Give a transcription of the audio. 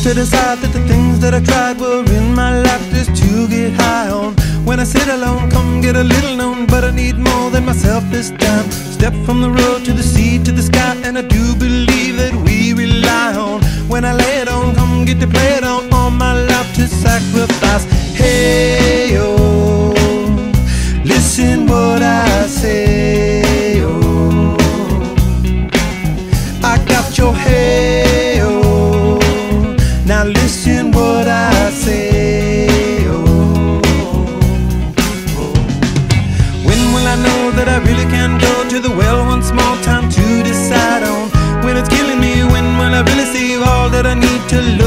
to decide that the things that I tried were in my life just to get high on. When I sit alone, come get a little known, but I need more than myself this time. Step from the road to the sea to the sky, and I do believe that we rely on. When I lay it on, come get to play it on, all my life to sacrifice. Hey, oh, listen what I say, oh, I got your hey, oh, now listen what I say, oh, oh. When will I know that I really can go to the well once more? Time to decide on when it's killing me. When will I really see all that I need to learn?